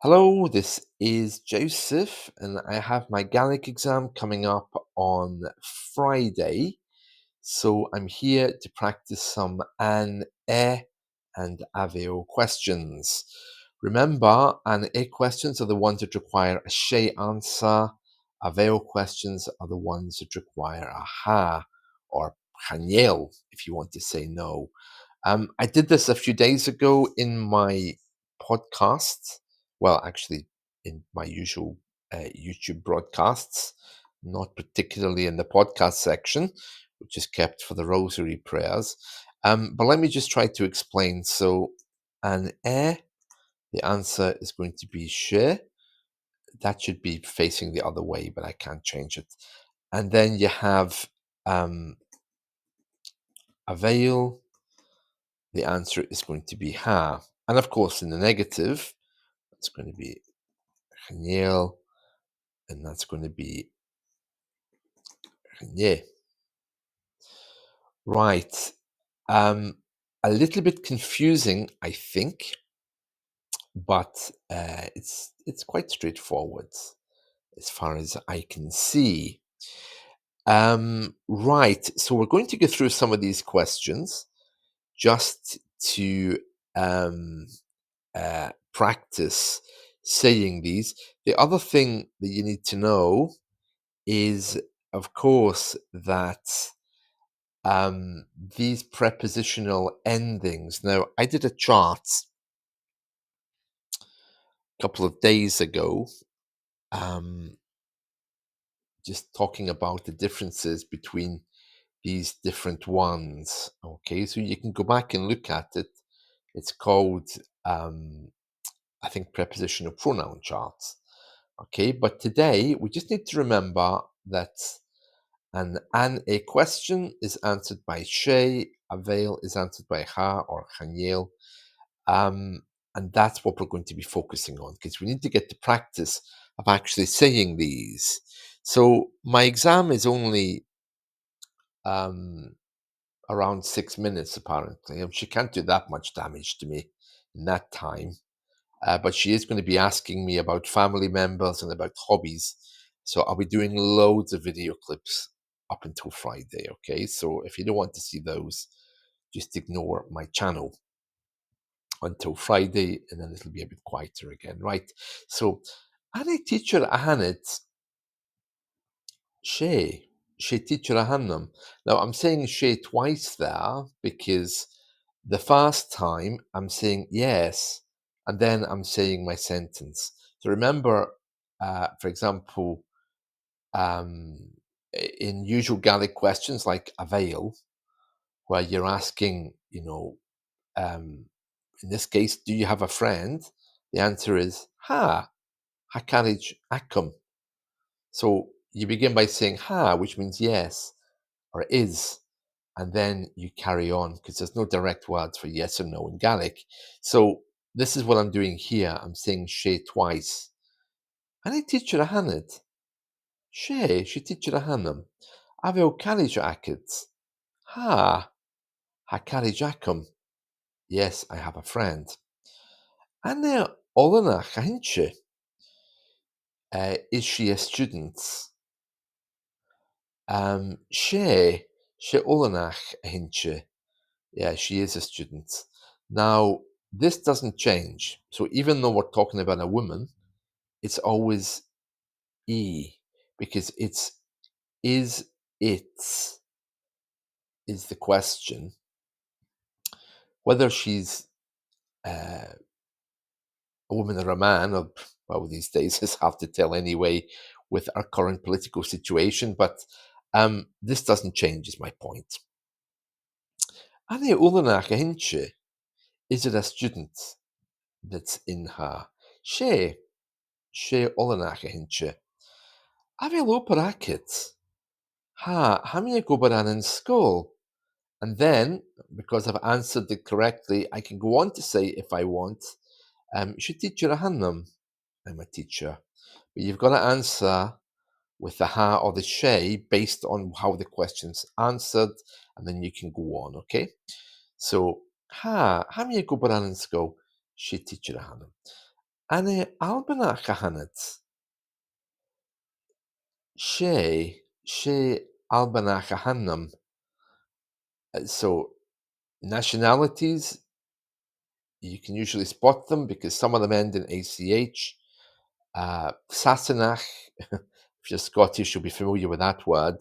Hello, this is Joseph, and I have my Gaelic exam coming up on Friday. So I'm here to practice some an, and aveo questions. Remember, an questions are the ones that require a she answer. Aveo questions are the ones that require a ha or chaniel if you want to say no. I did this a few days ago in my podcast. Well, actually, in my usual YouTube broadcasts, not particularly in the podcast section, which is kept for the rosary prayers. But let me just try to explain. So, an the answer is going to be she. That should be facing the other way, but I can't change it. And then you have a veil. The answer is going to be ha. And of course, in the negative, it's going to be Geniel, and that's going to be Genie. Right. Um, a little bit confusing, I think, but it's quite straightforward as far as I can see. Right. So we're going to go through some of these questions just to practice saying these. The other thing that you need to know is, of course, that these prepositional endings. Now, I did a chart a couple of days ago, um, just talking about the differences between these different ones. Okay, so you can go back and look at it. It's called, I think, prepositional pronoun charts. Okay, but today we just need to remember that an a question is answered by she, a veil is answered by ha or chaniel, um, and that's what we're going to be focusing on because we need to get the practice of actually saying these. So my exam is only um, around 6 minutes, apparently, and she can't do that much damage to me in that time. But she is going to be asking me about family members and about hobbies. So I'll be doing loads of video clips up until Friday. Okay. So if you don't want to see those, just ignore my channel until Friday and then it'll be a bit quieter again. Right. So, Annie teacher Ahanet, she, she teacher Ahanam. Now I'm saying she twice there because the first time I'm saying yes, and then I'm saying my sentence. So remember, for example, um, in usual Gaelic questions like avail, where you're asking, in this case, do you have a friend? The answer is ha carriage acum. So you begin by saying ha, which means yes or is, and then you carry on because there's no direct words for yes or no in Gaelic. So this is what I'm doing here. I'm saying she twice. And I teach her a hanad. She teach her a hanam. Aveo carriage acid. Ha carriage acum. Yes, I have a friend. Anna Olena Kahinche. Is she a student? She Olenach Hinche. Yeah, she is a student. Now, this doesn't change. So even though we're talking about a woman, it's always E because it's is it is the question. Whether she's a woman or a man, or well, these days it's hard to tell anyway with our current political situation, but this doesn't change, is my point. Annie Ulanach Hinche, is it a student that's in her? She Ulanach Hinche. Ave loper acit. Ha mi go baran in school. And then, because I've answered it correctly, I can go on to say if I want, she teacher a hannam. I'm a teacher. But you've got to answer with the ha or the she based on how the question's answered, and then you can go on, okay? So, ha mi go baran in school. She teacher a hannam. Ane Albana kahanat. She Albana kahannam. So nationalities, you can usually spot them because some of them end in ACH. Sassenach, if you're Scottish, you'll be familiar with that word,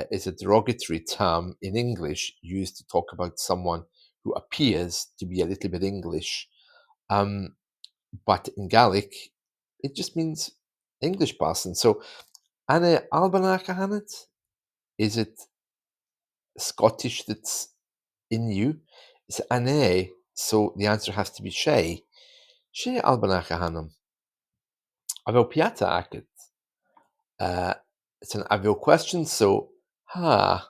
is a derogatory term in English used to talk about someone who appears to be a little bit English. Um, but in Gaelic, it just means English person. So, Anna Albanach, is it Scottish that's in you? It's Anna, so the answer has to be Shay. Shay Albanach Hanum. Avel Piata Akit. Uh, it's an Avel question, so ha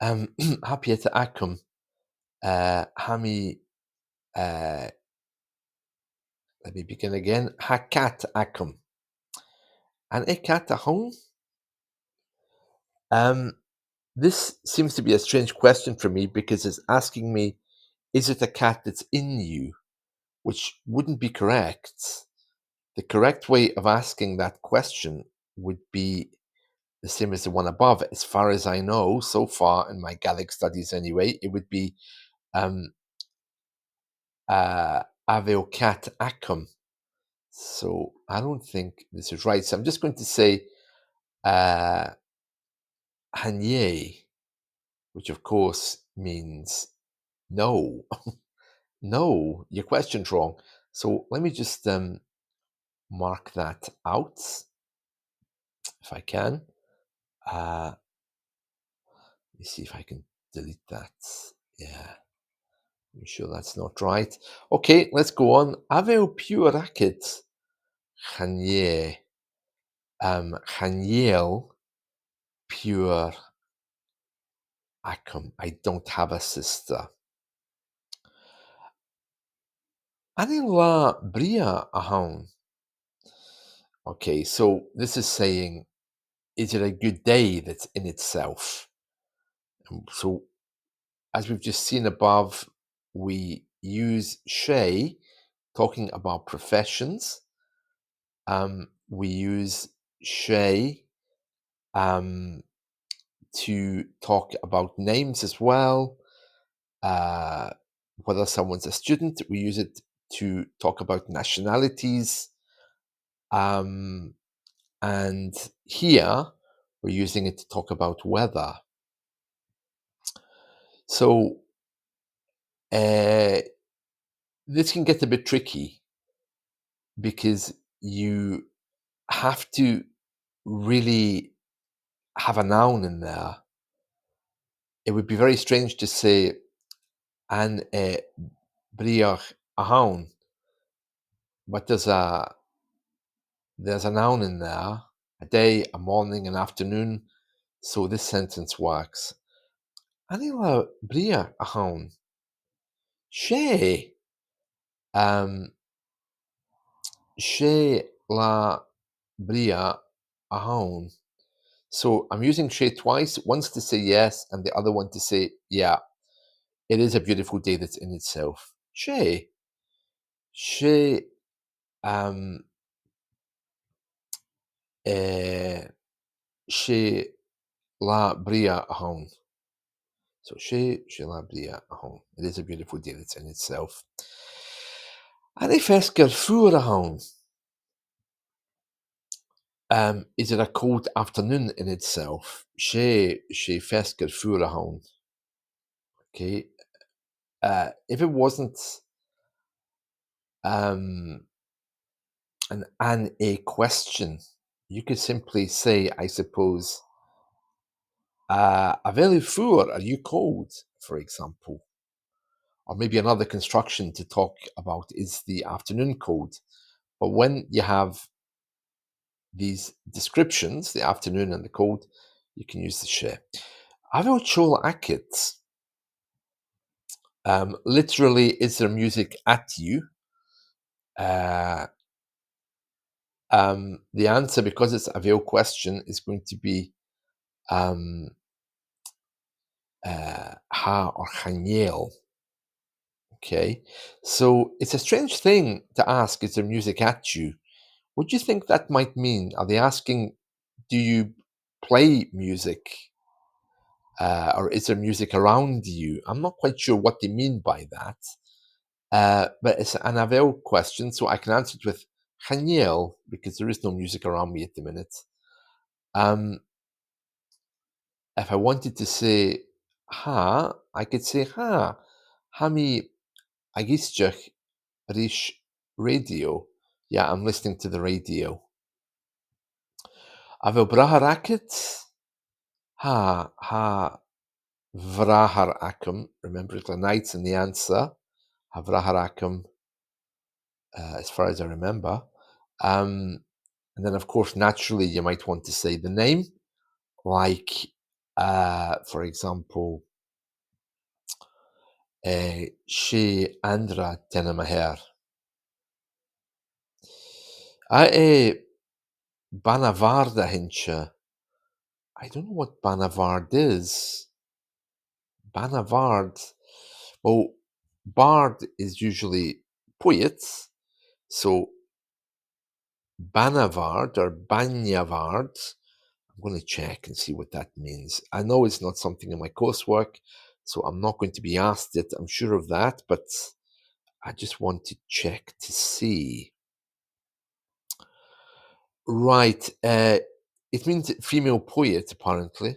Piata Akum. Hami, uh, let me begin again. Hakat Akum. And Ekat Ahong. Um, this seems to be a strange question for me because it's asking me, is it a cat that's in you? Which wouldn't be correct. The correct way of asking that question would be the same as the one above. As far as I know, so far in my Gaelic studies anyway, it would be um, aveo cat acum. So I don't think this is right. So I'm just going to say uh, hanye, which of course means no. No, your question's wrong. So let me just mark that out if I can. Let me see if I can delete that. Yeah, I'm sure that's not right. Okay, let's go on. Aveo pure racket. Chanie. Chaniel pure acum. I don't have a sister. Ani la bria ahon. Okay, so this is saying, is it a good day that's in itself? So as we've just seen above, we use she talking about professions. We use she to talk about names as well. Uh, whether someone's a student, we use it to talk about nationalities. And here, we're using it to talk about weather. So this can get a bit tricky because you have to really have a noun in there. It would be very strange to say an briach a hound, but there's a noun in there, a day, a morning, an afternoon. So this sentence works. Anila briach a hound. She she la bria a hound. So I'm using she twice, once to say yes, and the other one to say, yeah, it is a beautiful day that's in itself. She, um, eh, she la bria a home. So she la bria a home. It is a beautiful day that's in itself. And if esker fuer a home, is it a cold afternoon in itself? She fesker fuer a home. Okay. If it wasn't um, an a question, you could simply say, I suppose, a very fuer, are you cold, for example? Or maybe another construction to talk about is the afternoon cold. But when you have these descriptions, the afternoon and the cold, you can use the she. Avel chol akit. Literally, is there music at you? Uh, the answer, because it's a veil question, is going to be ha or chaniel. Okay. So it's a strange thing to ask, is there music at you? What do you think that might mean? Are they asking, do you play music? Or is there music around you? I'm not quite sure what they mean by that. But it's an Avel question, so I can answer it with Haniel, because there is no music around me at the minute. Um, if I wanted to say ha, I could say ha. Hami agisteach rish radio. Yeah, I'm listening to the radio. Avel brahar akit? Ha vrahar akum. Remember the nights and the answer. Ha vrahar akum, as far as I remember. Um, and then, of course, naturally, you might want to say the name, like, for example, She Andra Tenamaher. I Banavarda hincha. I don't know what Banavard is. Banavard. Well, Bard is usually poets, so Banavard or Banyavard. I'm going to check and see what that means. I know it's not something in my coursework, so I'm not going to be asked it. I'm sure of that, but I just want to check to see. Right. It means female poet, apparently.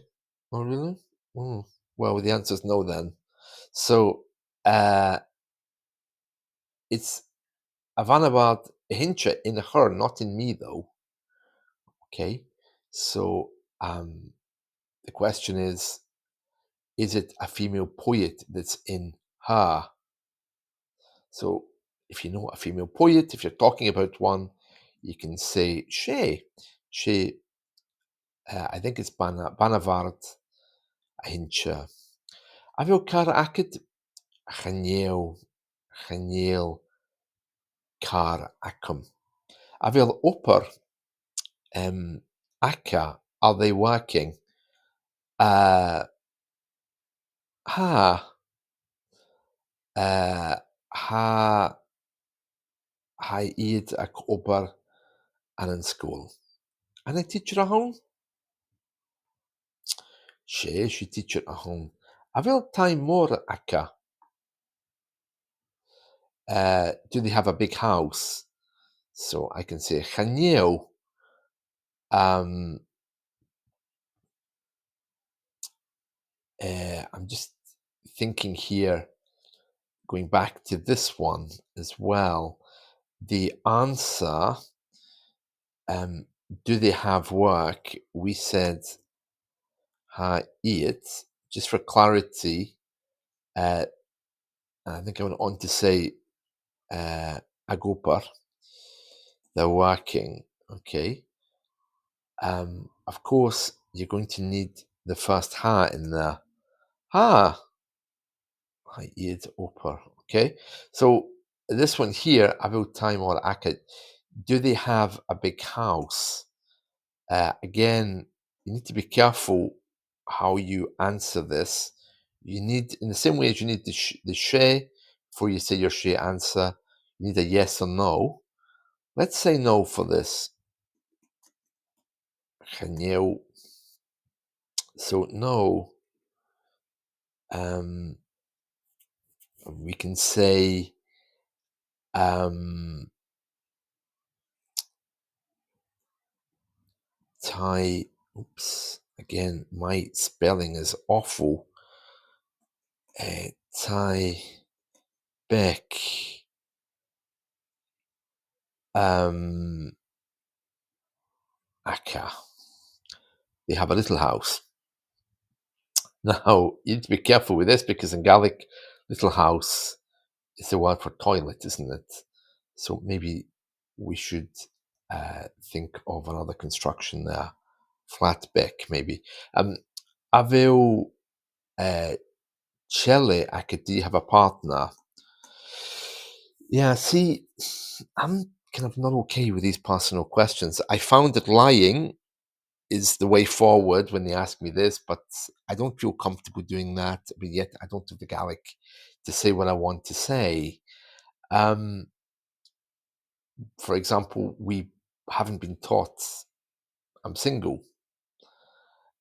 Oh, really? Oh, well, the answer is no then. So uh, it's Avanabad Hincha in her, not in me, though. Okay. So the question is it a female poet that's in her? So if you know a female poet, if you're talking about one, you can say she. She, I think it's Banavard Hincha. Avio car acid Chanel Chanel car acum. Avil upper Aka, are they working? Uh ha ha ha iad ac upper and in school. And a teacher at home? She teacher at home. Avil time more Aka. Do they have a big house? So I can say Chanel. Um I'm just thinking here, going back to this one as well. The answer, um, do they have work? We said ha it. Just for clarity, uh, I think I went on to say agopar, they're working. Okay. Of course, you're going to need the first ha in there. Ha, ha it opar. Okay. So this one here, about time or akad, do they have a big house? Again, you need to be careful how you answer this. You need, in the same way as you need the she before you say your she answer, you need a yes or no. Let's say no for this. Genial. So no, um, we can say um, tie. Oops. Again, my spelling is awful. Tie Beck. Aka. They have a little house. Now, you need to be careful with this because in Gaelic, little house is the word for toilet, isn't it? So maybe we should think of another construction there. Flat beck, maybe. Aveo Chele, do you have a partner? Yeah, see, I'm kind of not okay with these personal questions. I found that lying is the way forward when they ask me this, but I don't feel comfortable doing that. But yet, I don't have the Gaelic to say what I want to say. Um, for example, we haven't been taught I'm single,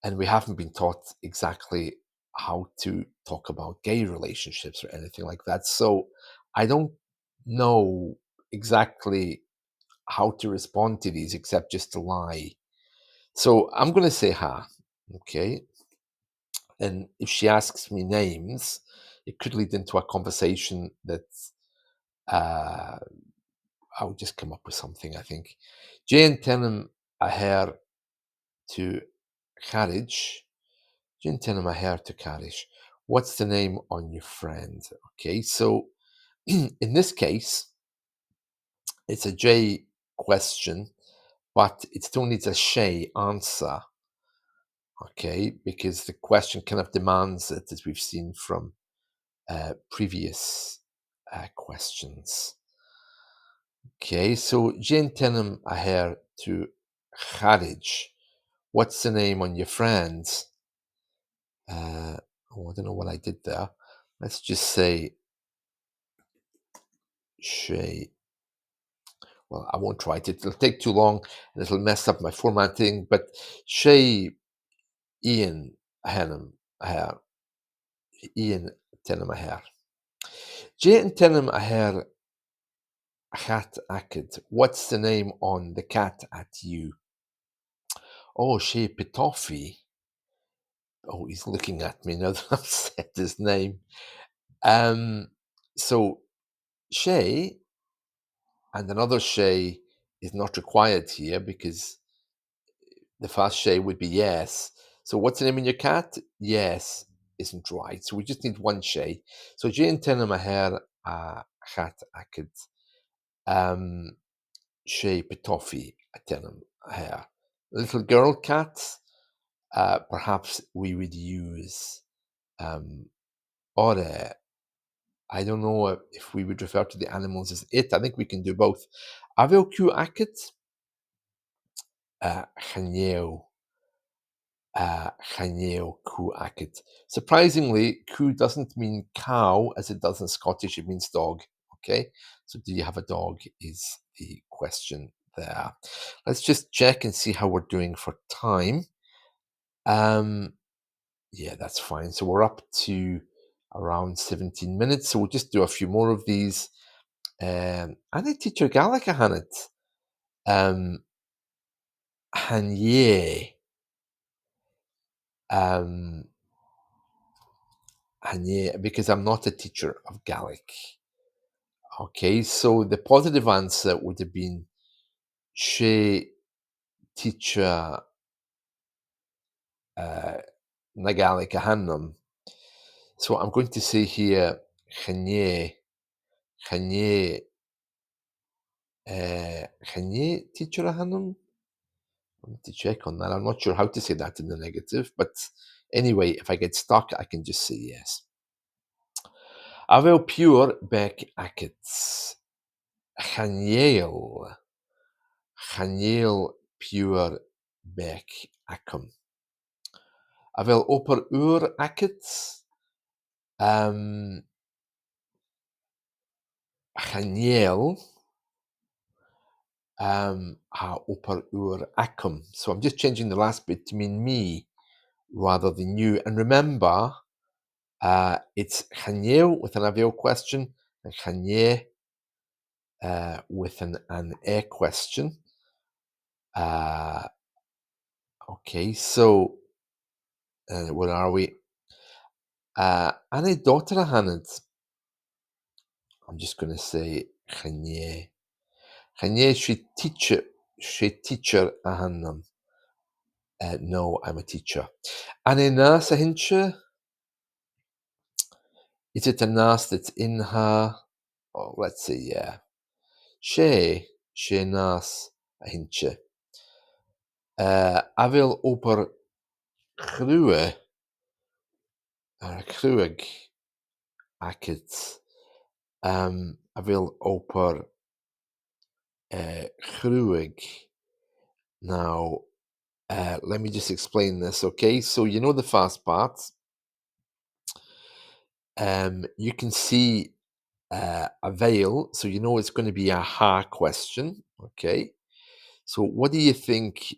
and we haven't been taught exactly how to talk about gay relationships or anything like that. So I don't know exactly how to respond to these except just to lie. So I'm going to say ha, okay? And if she asks me names, it could lead into a conversation that uh, I'll just come up with something, I think. Jane Tenham a hair to carriage. Jane Tenham a hair to carriage. What's the name on your friend? Okay, so in this case, it's a J question, but it still needs a she answer. Okay, because the question kind of demands it, as we've seen from previous questions. Okay, so Jane Tenham a hair to Kharij. What's the name on your friends? Uh, oh, I don't know what I did there. Let's just say she. Well, I won't write it. It'll take too long and it'll mess up my formatting. But she, Ian Henham a hair. Ian Tenham a hair. Jane Tenham a hair cat acid. What's the name on the cat at you? Oh, Shay Pitoffy. Oh, he's looking at me now that I've said his name. Um, so Shay and another Shay is not required here because the fast Shay would be yes. So what's the name of your cat? Yes isn't right. So we just need one Shay. So Jane Tenham a hair a cat acid. Um, Shay Pitoffy a Tenham a hair. Little girl cat. Perhaps we would use ore. I don't know if we would refer to the animals as it. I think we can do both. Avel Q acid, Chaneo, Chaneo Q acid. Surprisingly, Q doesn't mean cow as it does in Scottish, it means dog. Okay, so do you have a dog? Is the question there. Let's just check and see how we're doing for time. Um, Yeah, that's fine. So we're up to around 17 minutes. So we'll just do a few more of these. Anna teacher Gaelic a hannet. Hanye. Um, Hanye, because I'm not a teacher of Gaelic. Okay, so the positive answer would have been she teacher uh, na Gaelic a hannum. So I'm going to say here Hanye, Hanye, Hanye teacher a hannum. I need to check on that. I'm not sure how to say that in the negative, but anyway, if I get stuck, I can just say yes. Avel pure bec acets. Chaniel. Chaniel pure bec acum. Avel oper ur acets. Chaniel. Ha oper ur acum. So I'm just changing the last bit to mean me rather than you. And remember, it's Chaniel with an avial question and Chanie with an air question. Okay, so where are we? Anna daughter a hanad. I'm just going to say Chanie. Chanie she teacher a hanam. No, I'm a teacher. Anna nurse a hinche. Is it a nurse that's in her? Oh, let's see, yeah. She nurse a hinche. Avil oper Cruwe, Cruig acid. I will oper Cruig. Now, let me just explain this, okay? So you know the fast part. You can see a veil, so you know it's going to be a ha question. Okay. So what do you think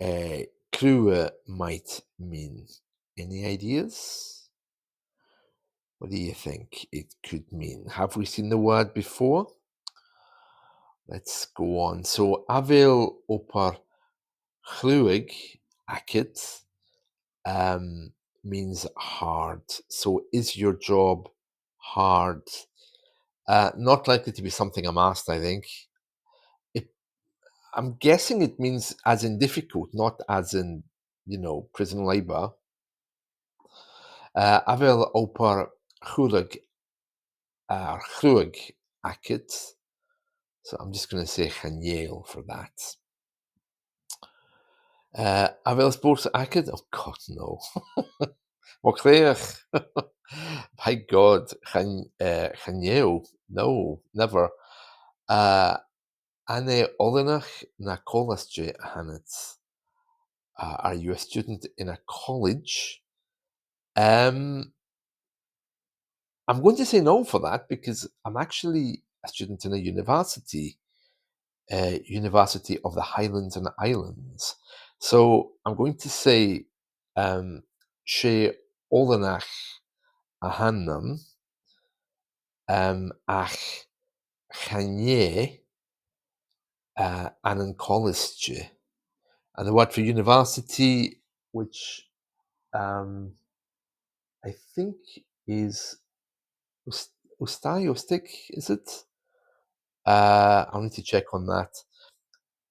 uh, crua might mean? Any ideas? What do you think it could mean? Have we seen the word before? Let's go on. So avel opar chluig acit means hard. So is your job hard? Not likely to be something I'm asked, I think. It, I'm guessing it means as in difficult, not as in, prison labor. Avel opar chluig acit. So I'm just going to say Chaniel for that. Avel sports acid? Oh God, no. Wel clear. My God, Chaniel. No, never. Uh, Anne Olenach na college Hannet. Are you a student in a college? Um, I'm going to say no for that because I'm actually a student in a university. University of the Highlands and Islands. So I'm going to say she Olenach a Hannam ach Chanye an college. And the word for university, which I think is Ustai or stick, is it? I'll need to check on that.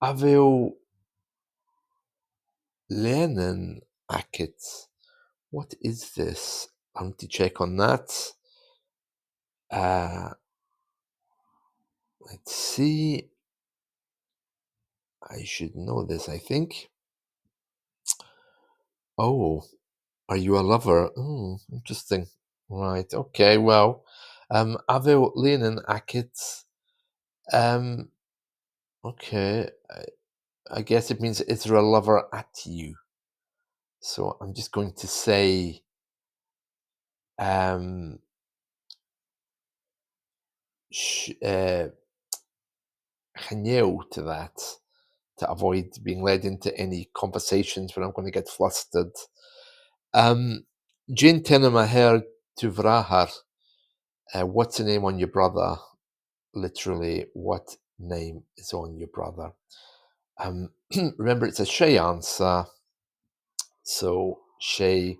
Aveo Lenin Akit. What is this? I need to check on that. Uh, let's see. I should know this, I think. Oh, are you a lover? Oh, interesting. Right. Okay. Well, Aveo Lenin Akit. Um, okay. I guess it means is there a lover at you? So I'm just going to say um, uh, to that to avoid being led into any conversations where I'm going to get flustered. Jane Tenema her to Vrahar. What's the name on your brother? Literally, what name is on your brother? Remember, it's a Shay answer. So Shay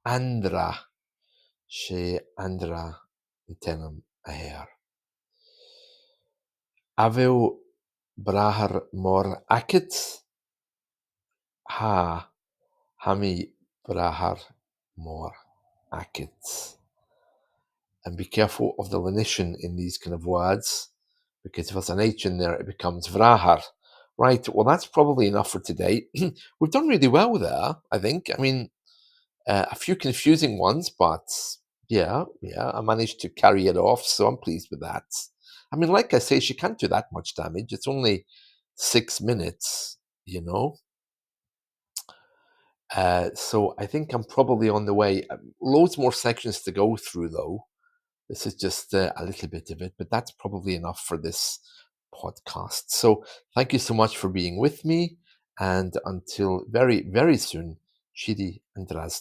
Andra. Shay Andra Tenem Aher. Aveu Brahar Mor Akit. Ha. Hami Brahar Mor Akit. And be careful of the lenition in these kind of words, because if there's an H in there, it becomes Vrahar. Right, well, that's probably enough for today. We've done really well there, I think. I mean, a few confusing ones, but yeah, I managed to carry it off, so I'm pleased with that. I mean, like I say, she can't do that much damage. It's only 6 minutes, you know. So I think I'm probably on the way. Loads more sections to go through, though. This is just a little bit of it, but that's probably enough for this podcast. So thank you so much for being with me. And until very, very soon, Shiri and Draz.